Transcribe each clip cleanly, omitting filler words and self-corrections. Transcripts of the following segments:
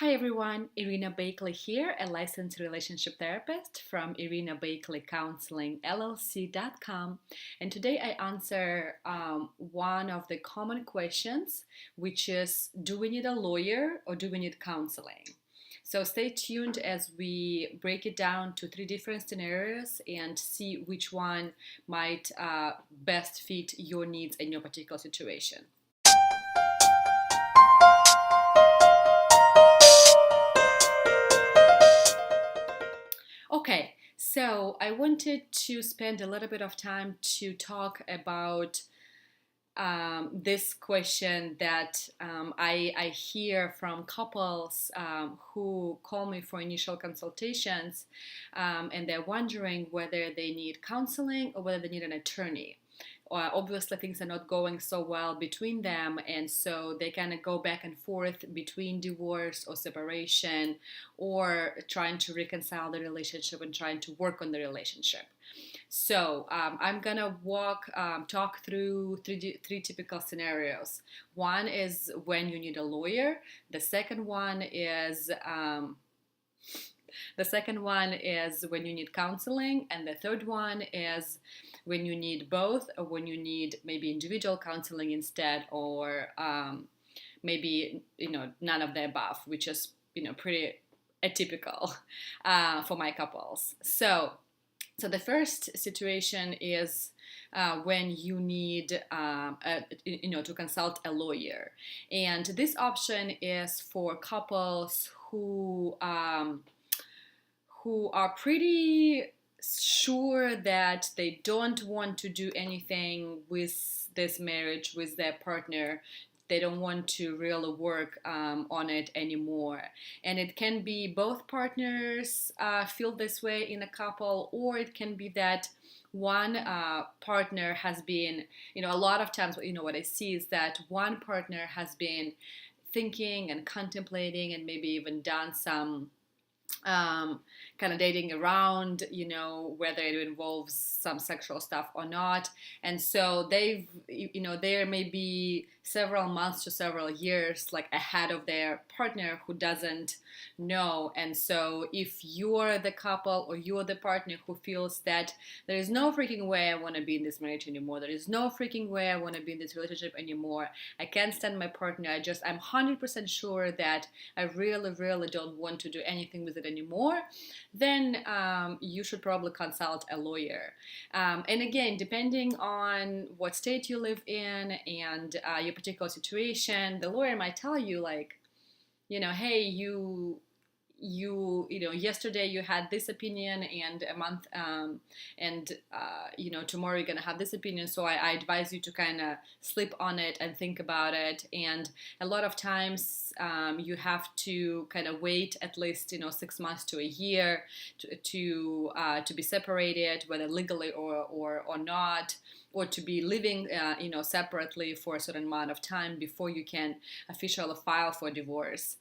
Hi everyone, Irina Bakley here, a licensed relationship therapist from Irina Bakley Counseling LLC.com. And today I answer one of the common questions, which is, do we need a lawyer or do we need counseling? So stay tuned as we break it down to three different scenarios and see which one might best fit your needs in your particular situation. Okay, so I wanted to spend a little bit of time to talk about this question that I hear from couples who call me for initial consultations, and they're wondering whether they need counseling or whether they need an attorney. Obviously, things are not going so well between them, and so they kind of go back and forth between divorce or separation or trying to reconcile the relationship and trying to work on the relationship. So I'm gonna talk through three typical scenarios. One is when you need a lawyer. The second one is when you need counseling, and the third one is when you need both, or when you need maybe individual counseling instead, or maybe none of the above, which is pretty atypical for my couples. So the first situation is when you need to consult a lawyer, and this option is for couples who are pretty sure that they don't want to do anything with this marriage with their partner. They don't want to really work on it anymore. And it can be both partners feel this way in a couple, or it can be that one partner has been, a lot of times, what I see is that one partner has been thinking and contemplating and maybe even done some kind of dating around, whether it involves some sexual stuff or not. And so there may be several months to several years like ahead of their partner who doesn't know. And so if you're the couple or you're the partner who feels that there is no freaking way I want to be in this marriage anymore, there is no freaking way I want to be in this relationship anymore, I can't stand my partner, I'm 100% sure that I really, really don't want to do anything with it anymore, then you should probably consult a lawyer. And again, depending on what state you live in and your particular situation, the lawyer might tell you like, hey, yesterday you had this opinion, and a month and tomorrow you're gonna have this opinion, so I advise you to kind of sleep on it and think about it. And a lot of times you have to kind of wait at least 6 months to a year to be separated, whether legally or not, or to be living separately for a certain amount of time before you can officially file for divorce.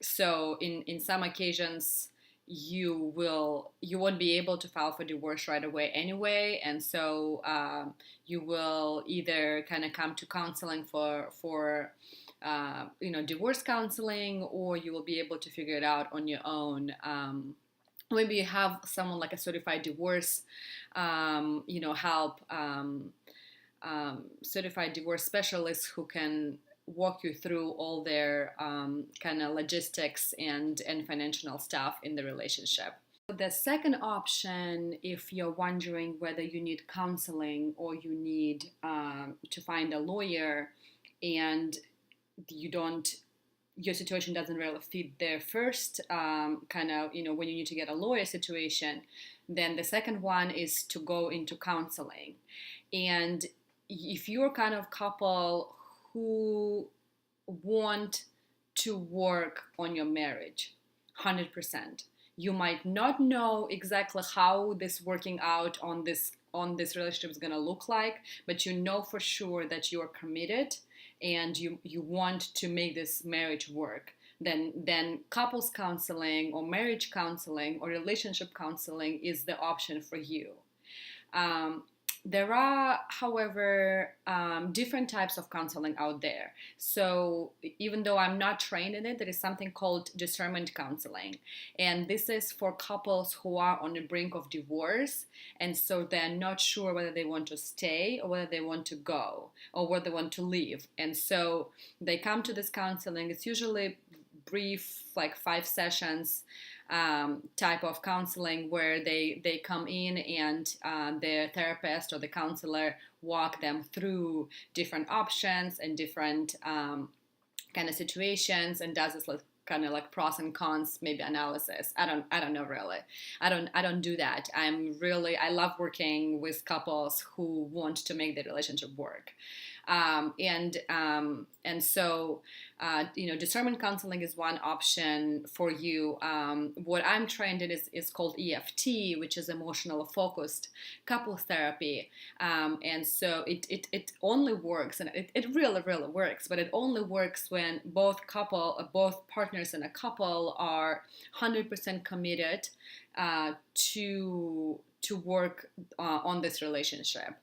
So in some occasions you won't be able to file for divorce right away anyway, and so you will either kind of come to counseling for divorce counseling, or you will be able to figure it out on your own. Maybe you have someone like a certified divorce help, certified divorce specialists who can walk you through all their kind of logistics and financial stuff in the relationship. The second option, if you're wondering whether you need counseling or you need to find a lawyer, and your situation doesn't really fit their first kind of, when you need to get a lawyer situation, then the second one is to go into counseling. And if you're kind of couple who want to work on your marriage 100%, you might not know exactly how this working out on this relationship is going to look like, but you know for sure that you are committed and you want to make this marriage work, then couples counseling or marriage counseling or relationship counseling is the option for you. There are, however, different types of counseling out there. So, even though I'm not trained in it, there is something called discernment counseling. And this is for couples who are on the brink of divorce. And so they're not sure whether they want to stay or whether they want to go or whether they want to leave. And so they come to this counseling. It's usually brief, like 5 sessions type of counseling where they come in and the therapist or the counselor walk them through different options and different kind of situations and does this like kind of like pros and cons maybe analysis. I don't know really. I don't do that. I love working with couples who want to make the relationship work. And so discernment counseling is one option for you. What I'm trained in is called EFT, which is emotional focused couples therapy. And so it only works, and it really really works, but it only works when both partners in a couple are 100% committed to work on this relationship.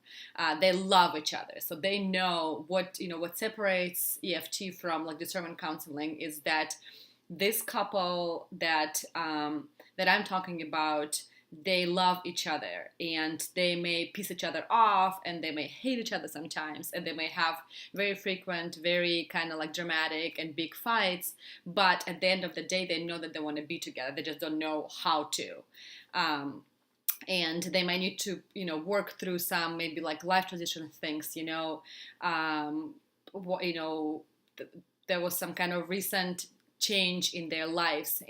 They love each other, so they know what separates EFT from like discernment counseling is that this couple that I'm talking about, they love each other and they may piss each other off and they may hate each other sometimes and they may have very frequent, very kind of like dramatic and big fights, but at the end of the day they know that they want to be together. They just don't know how to. And they might need to work through some maybe like life transition things. There was some kind of recent change in their lives,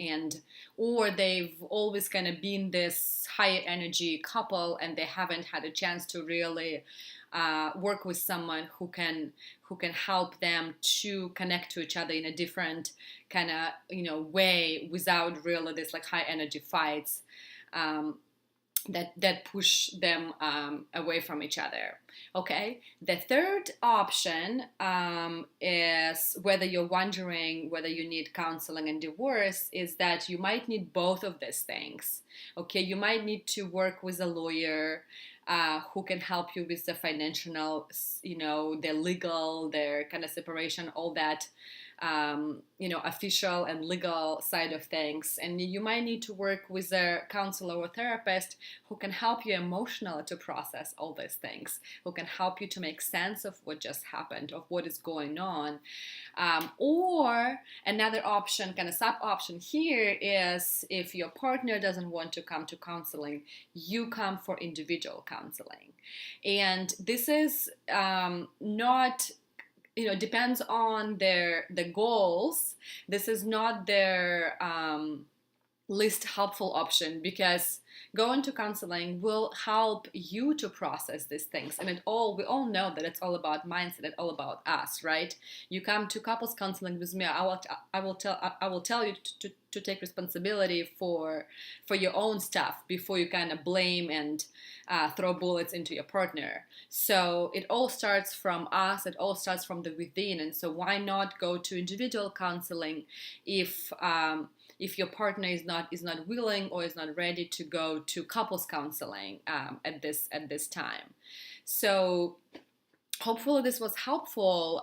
or they've always kind of been this high energy couple and they haven't had a chance to really work with someone who can help them to connect to each other in a different kind of way without really this like high energy fights that push them away from each other. Okay. The third option is, whether you're wondering whether you need counseling and divorce, is that you might need both of these things. Okay. You might need to work with a lawyer who can help you with the financial, the legal, their kind of separation, all that. Official and legal side of things. And you might need to work with a counselor or therapist who can help you emotionally to process all these things, who can help you to make sense of what just happened, of what is going on. Or another option, kind of sub option here, is if your partner doesn't want to come to counseling, you come for individual counseling. And this is not, depends on the goals. This is not their least helpful option, because going to counseling will help you to process these things. And we all know that it's all about mindset. It's all about us, right? You come to couples counseling with me, I will tell you to take responsibility for your own stuff before you kind of blame and throw bullets into your partner. So it all starts from us. It all starts from the within. And so why not go to individual counseling if your partner is not willing or is not ready to go to couples counseling at this time. So hopefully this was helpful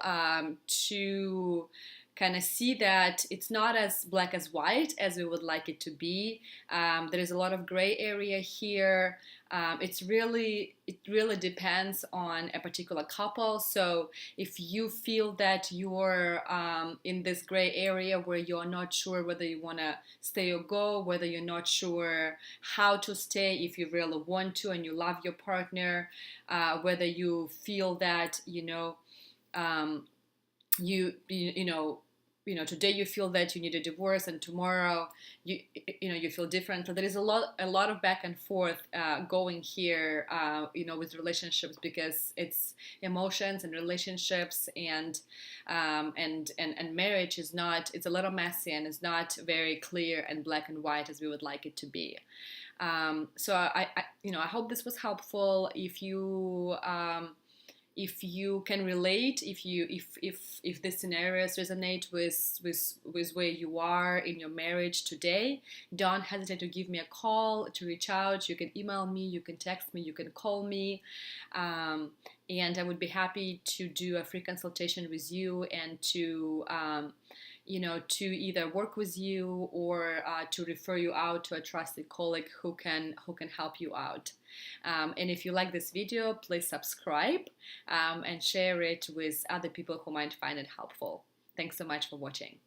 to kind of see that it's not as black as white as we would like it to be. There is a lot of gray area here. It really depends on a particular couple. So if you feel that you're in this gray area where you're not sure whether you want to stay or go, whether you're not sure how to stay if you really want to and you love your partner, whether you feel that today you feel that you need a divorce and tomorrow you feel different. So there is a lot of back and forth going here, with relationships, because it's emotions and relationships and marriage is not. It's a little messy and it's not very clear and black and white as we would like it to be. So I hope this was helpful. If you if you can relate, if the scenarios resonate with where you are in your marriage today, don't hesitate to give me a call, to reach out. You can email me, you can text me, you can call me, and I would be happy to do a free consultation with you and to to either work with you or to refer you out to a trusted colleague who can help you out. And if you like this video, please subscribe and share it with other people who might find it helpful. Thanks so much for watching.